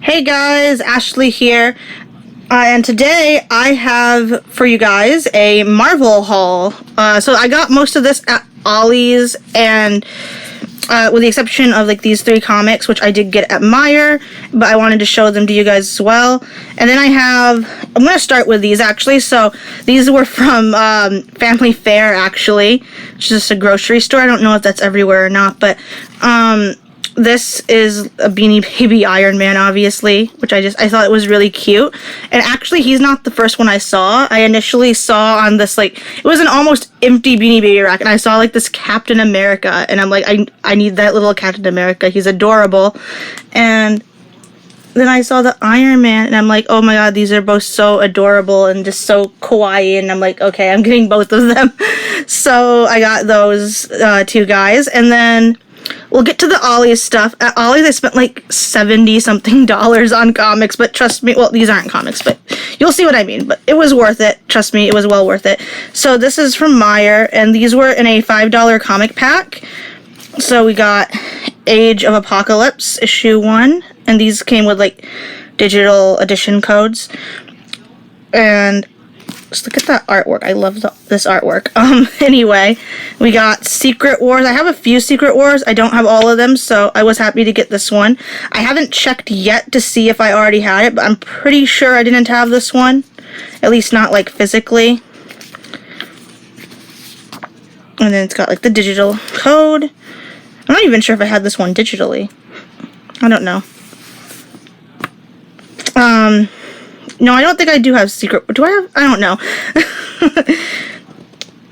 Hey guys, Ashley here, and today I have for you guys a Marvel haul. So I got most of this at Ollie's, and with the exception of like these 3 comics, which I did get at Meijer, but I wanted to show them to you guys as well. And then I'm going to start with these actually. So these were from Family Fare actually, which is just a grocery store. I don't know if that's everywhere or not, but this is a Beanie Baby Iron-Man, obviously, which I thought it was really cute. And actually, he's not the first one I saw. I initially saw on this, like, it was an almost empty Beanie Baby rack, and I saw, like, this Captain America, and I'm like, I need that little Captain America. He's adorable. And then I saw the Iron Man, and I'm like, oh my god, these are both so adorable and just so kawaii, and I'm like, okay, I'm getting both of them. So I got those 2 guys, and then we'll get to the Ollie's stuff. At Ollie's, I spent like $70-something on comics, but trust me, well, these aren't comics, but you'll see what I mean. But it was worth it. Trust me, it was well worth it. So this is from Meijer, and these were in a $5 comic pack. So we got Age of Apocalypse, issue 1, and these came with like digital edition codes. And just look at that artwork. I love this artwork. Anyway, we got Secret Wars. I have a few Secret Wars. I don't have all of them, so I was happy to get this one. I haven't checked yet to see if I already had it, but I'm pretty sure I didn't have this one. At least not, like, physically. And then it's got, like, the digital code. I'm not even sure if I had this one digitally. I don't know. No, I don't think I do have Secret. Do I have? I don't know.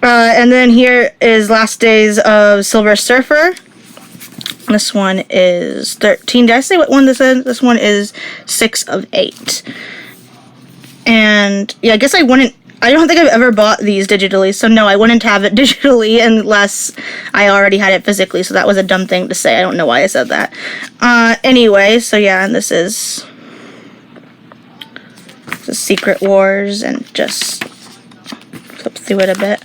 And then here is Last Days of Silver Surfer. This one is 13. Did I say what one this is? This one is 6 of 8. And yeah, I guess I wouldn't. I don't think I've ever bought these digitally, so no, I wouldn't have it digitally unless I already had it physically. So that was a dumb thing to say. I don't know why I said that. Anyway, so yeah, and this is the Secret Wars, and just flip through it a bit.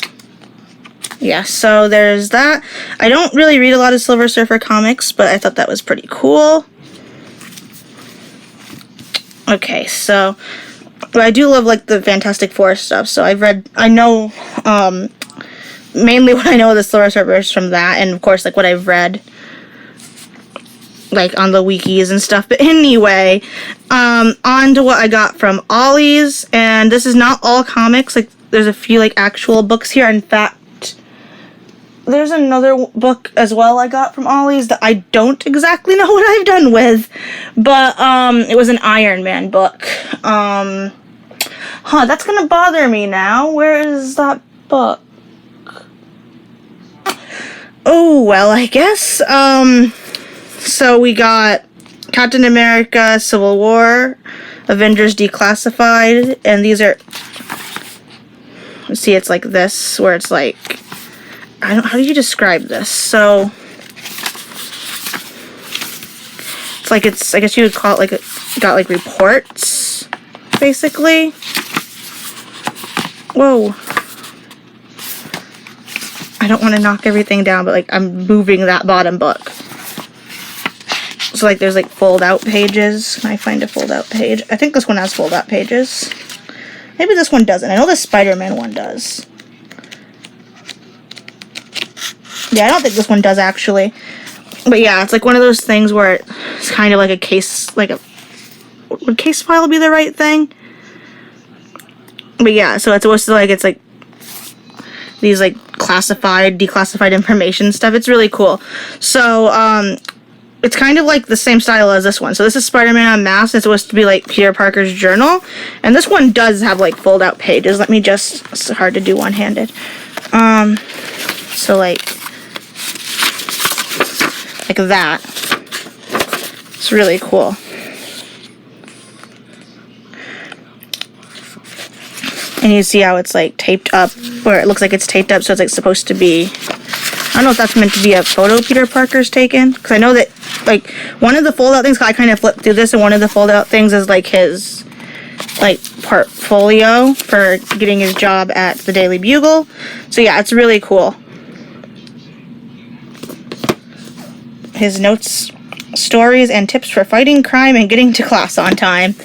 Yeah, so there's that. I don't really read a lot of Silver Surfer comics, but I thought that was pretty cool. Okay, so I do love like the Fantastic Four stuff, so I know mainly what I know of the Silver Surfer is from that, and of course like what I've read like on the wikis and stuff. But anyway, on to what I got from Ollie's, and this is not all comics. Like there's a few like actual books here. In fact, there's another book as well I got from Ollie's that I don't exactly know what I've done with, but it was an Iron-Man book. That's gonna bother me now. Where is that book? Oh well, I guess. So we got Captain America, Civil War, Avengers Declassified, and these are, see, it's like this, where it's like, how do you describe this? So, it's like, I guess you would call it like, got like reports, basically. Whoa. I don't want to knock everything down, but like, I'm moving that bottom book. So, like, there's, like, fold-out pages. Can I find a fold-out page? I think this one has fold-out pages. Maybe this one doesn't. I know the Spider-Man one does. Yeah, I don't think this one does, actually. But, yeah, it's, like, one of those things where it's kind of like a case, like a... Would case file be the right thing? But, yeah, so it's supposed to, like, it's, like, these, like, classified, declassified information stuff. It's really cool. So, it's kind of like the same style as this one. So this is Spider-Man Unmasked. It's supposed to be like Peter Parker's journal. And this one does have like fold-out pages. Let me just... It's hard to do one-handed. So like that. It's really cool. And you see how it's like taped up, or it looks like it's taped up, so it's like supposed to be... I don't know if that's meant to be a photo Peter Parker's taken, because I know that, like, one of the fold-out things, I kind of flipped through this, and one of the fold-out things is, like, his, like, portfolio for getting his job at the Daily Bugle. So, yeah, it's really cool. His notes stories and tips for fighting crime and getting to class on time.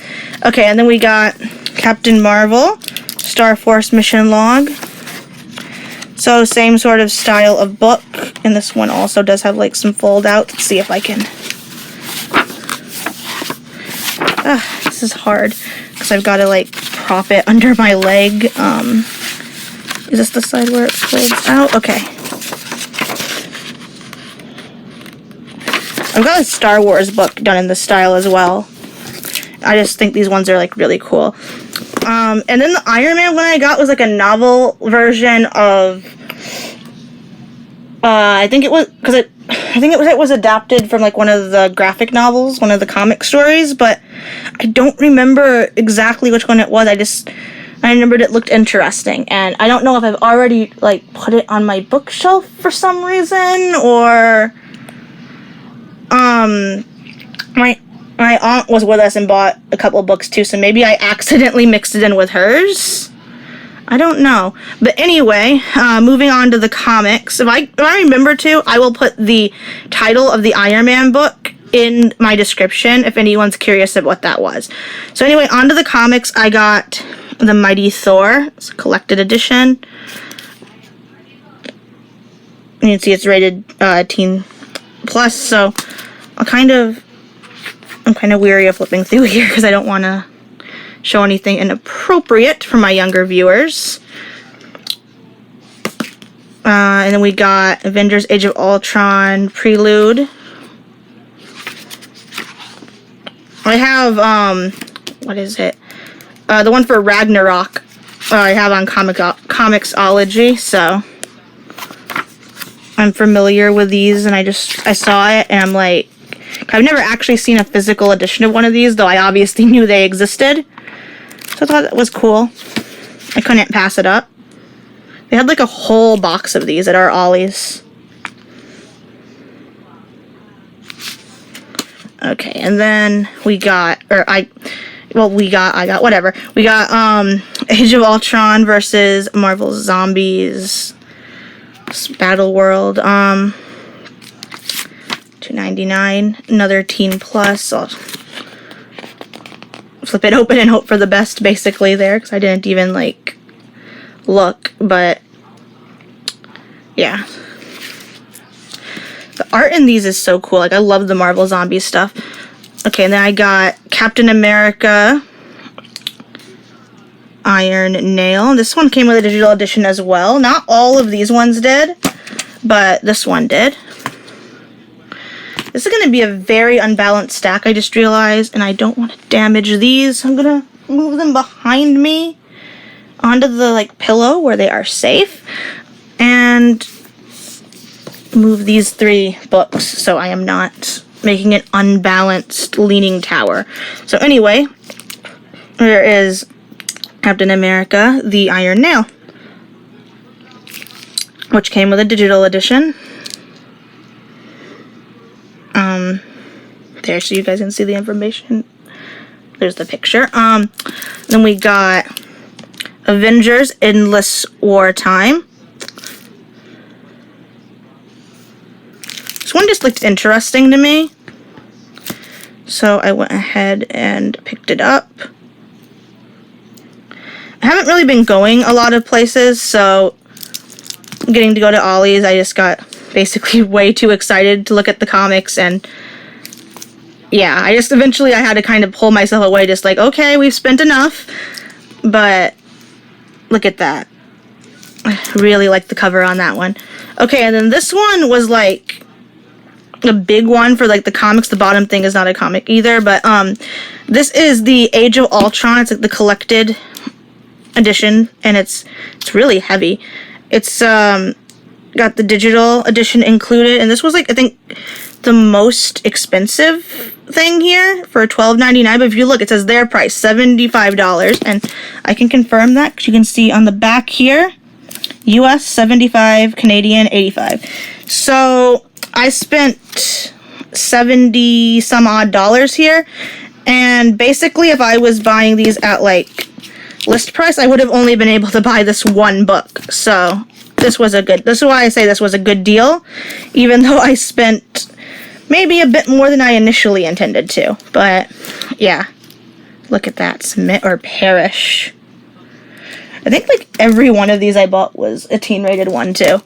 Okay, and then we got Captain Marvel, Star Force mission log. So same sort of style of book, and this one also does have like some fold out. Let's see if I can. This is hard because I've got to like prop it under my leg. Is this the side where it folds out? Okay. I've got a Star Wars book done in this style as well. I just think these ones are like really cool. And then the Iron Man one I got was like a novel version of. I think it was adapted from like one of the graphic novels, one of the comic stories, but I don't remember exactly which one it was. I remembered it looked interesting, and I don't know if I've already like put it on my bookshelf for some reason, or my aunt was with us and bought a couple of books too, so maybe I accidentally mixed it in with hers. I don't know. But anyway, moving on to the comics. If I remember to, I will put the title of the Iron Man book in my description if anyone's curious of what that was. So anyway, on to the comics. I got the Mighty Thor. It's a collected edition. You can see it's rated teen plus, so I'm kind of weary of flipping through here because I don't want to show anything inappropriate for my younger viewers. And then we got Avengers Age of Ultron Prelude. I have, what is it? The one for Ragnarok I have on Comixology, so I'm familiar with these, and I saw it, and I'm like, I've never actually seen a physical edition of one of these, though I obviously knew they existed. So I thought that was cool. I couldn't pass it up. They had like a whole box of these at our Ollie's. Okay, and then we got, I got whatever. We got Age of Ultron versus Marvel Zombies Battle World. $2.99. Another teen plus. I'll flip it open and hope for the best, basically, there, because I didn't even like look, but yeah. The art in these is so cool. Like, I love the Marvel Zombie stuff. Okay, and then I got Captain America Iron Nail. This one came with a digital edition as well. Not all of these ones did, but this one did. This is going to be a very unbalanced stack, I just realized, and I don't want to damage these. So I'm going to move them behind me onto the like pillow where they are safe, and move these 3 books so I am not making an unbalanced leaning tower. So anyway, there is Captain America, the Iron Nail, which came with a digital edition. There, so you guys can see the information. There's the picture. Then we got Avengers Endless Wartime. This one just looked interesting to me, so I went ahead and picked it up. I haven't really been going a lot of places, so getting to go to Ollie's, I just got basically way too excited to look at the comics, and yeah, eventually I had to kind of pull myself away, just like, okay, we've spent enough, but look at that. I really like the cover on that one. Okay, and then this one was like a big one for like the comics. The bottom thing is not a comic either, but this is the Age of Ultron. It's like the collected edition, and it's really heavy. It's got the digital edition included, and this was like, I think, the most expensive thing here for $12.99. But if you look, it says their price, $75, and I can confirm that because you can see on the back here, US 75, Canadian 85. So I spent 70 some odd dollars here, and basically if I was buying these at like list price, I would have only been able to buy this one book. So this is why I say this was a good deal, even though I spent maybe a bit more than I initially intended to, but yeah. Look at that, submit or perish. I think like every one of these I bought was a teen rated one too.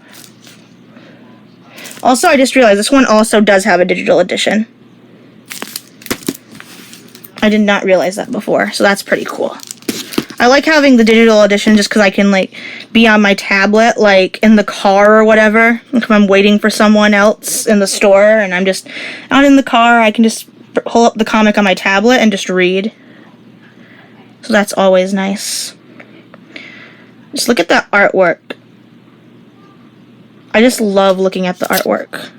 Also, I just realized this one also does have a digital edition. I did not realize that before, so that's pretty cool. I like having the digital edition just because I can like be on my tablet, like in the car or whatever. If I'm waiting for someone else in the store and I'm just out in the car, I can just pull up the comic on my tablet and just read. So that's always nice. Just look at that artwork. I just love looking at the artwork.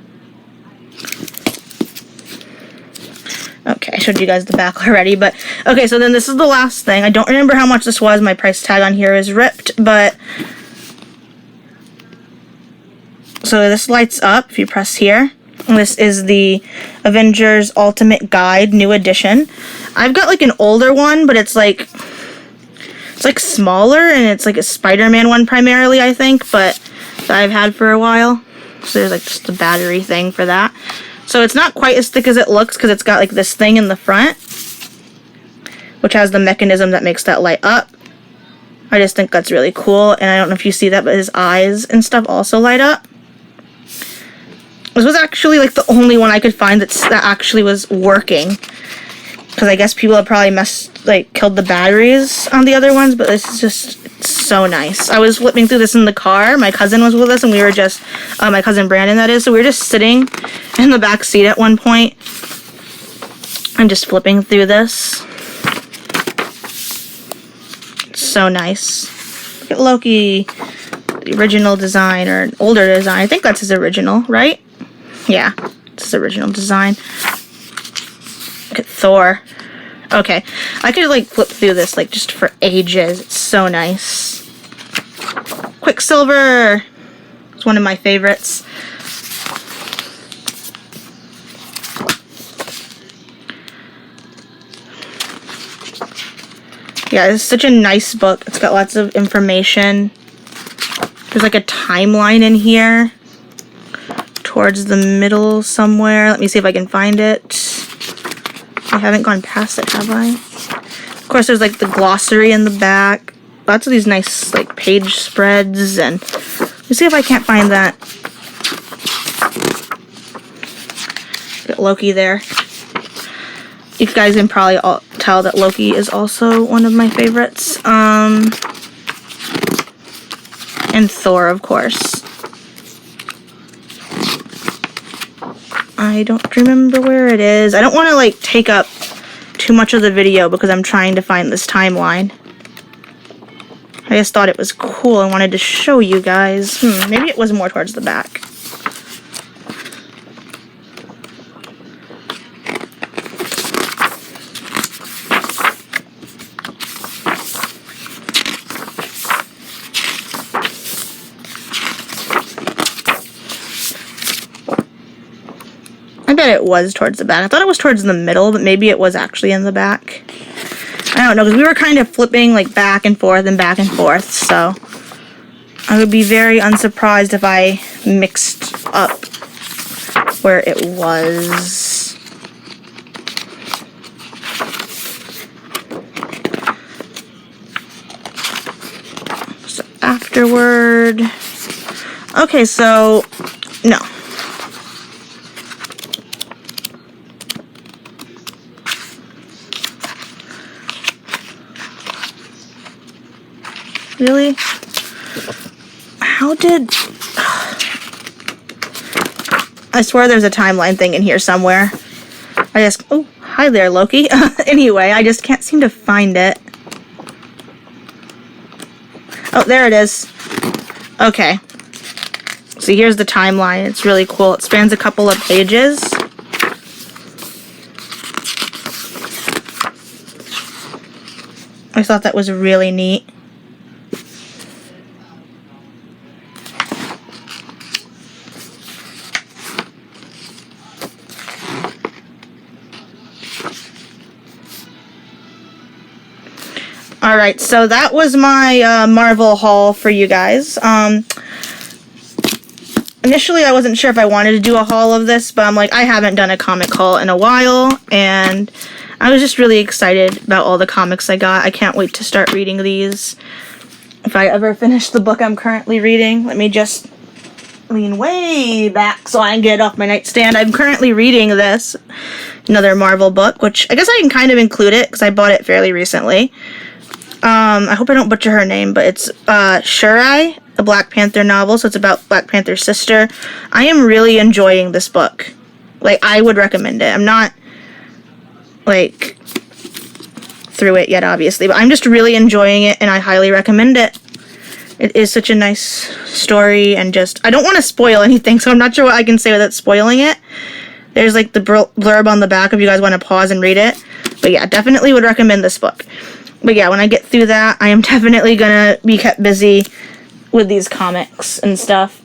Okay, I showed you guys the back already, but okay, so then this is the last thing. I don't remember how much this was. My price tag on here is ripped, but so this lights up if you press here. And this is the Avengers Ultimate Guide New Edition. I've got like an older one, but it's like smaller, and it's like a Spider-Man one primarily, I think, but that I've had for a while. So there's like just a battery thing for that. So it's not quite as thick as it looks because it's got like this thing in the front, which has the mechanism that makes that light up. I just think that's really cool, and I don't know if you see that, but his eyes and stuff also light up. This was actually like the only one I could find that actually was working, because I guess people have probably killed the batteries on the other ones, but this is just so nice. I was flipping through this in the car. My cousin was with us, and we were just, my cousin Brandon that is, so we were just sitting in the back seat at one point and just flipping through this. It's so nice. Look at Loki, the original design, or an older design. I think that's his original, right? Yeah, it's his original design. Look at Thor. Okay, I could like flip through this like just for ages. It's so nice. Quicksilver. It's one of my favorites. Yeah, it's such a nice book. It's got lots of information. There's like a timeline in here towards the middle somewhere. Let me see if I can find it. I haven't gone past it, have I? Of course, there's like the glossary in the back. Lots of these nice like page spreads, and let me see if I can't find that. Get Loki there. You guys can probably all tell that Loki is also one of my favorites. And Thor, of course. I don't remember where it is. I don't want to like take up too much of the video because I'm trying to find this timeline. I just thought it was cool. I wanted to show you guys. Maybe it was more towards the back. I bet it was towards the back. I thought it was towards the middle, but maybe it was actually in the back. I don't know, because we were kind of flipping like back and forth, so I would be very unsurprised if I mixed up where it was. So afterward. Okay, so no. Really? How did... I swear there's a timeline thing in here somewhere. I just... Oh, hi there, Loki. Anyway, I just can't seem to find it. Oh, there it is. Okay. So here's the timeline. It's really cool. It spans a couple of pages. I thought that was really neat. Alright, so that was my Marvel haul for you guys. initially I wasn't sure if I wanted to do a haul of this, but I'm like, I haven't done a comic haul in a while, and I was just really excited about all the comics I got. I can't wait to start reading these. If I ever finish the book I'm currently reading, let me just lean way back so I can get it off my nightstand. I'm currently reading this, another Marvel book, which I guess I can kind of include it because I bought it fairly recently. I hope I don't butcher her name, but it's Shuri, a Black Panther novel, so it's about Black Panther's sister. I am really enjoying this book. Like, I would recommend it. I'm not, like, through it yet, obviously, but I'm just really enjoying it, and I highly recommend it. It is such a nice story, and just, I don't want to spoil anything, so I'm not sure what I can say without spoiling it. There's, like, the blurb on the back if you guys want to pause and read it. But yeah, definitely would recommend this book. But yeah, when I get through that, I am definitely gonna be kept busy with these comics and stuff.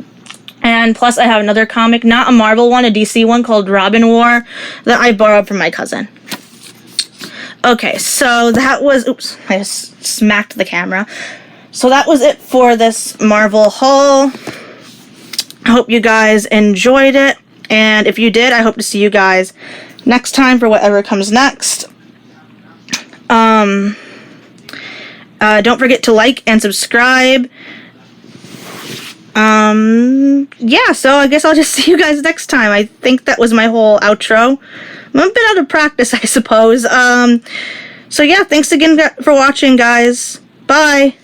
And plus, I have another comic, not a Marvel one, a DC one called Robin War, that I borrowed from my cousin. Okay, so that was, oops, I just smacked the camera. So that was it for this Marvel haul. I hope you guys enjoyed it. And if you did, I hope to see you guys next time for whatever comes next. Don't forget to like and subscribe. Yeah, so I guess I'll just see you guys next time. I think that was my whole outro. I'm a bit out of practice, I suppose. So yeah, thanks again for watching, guys. Bye!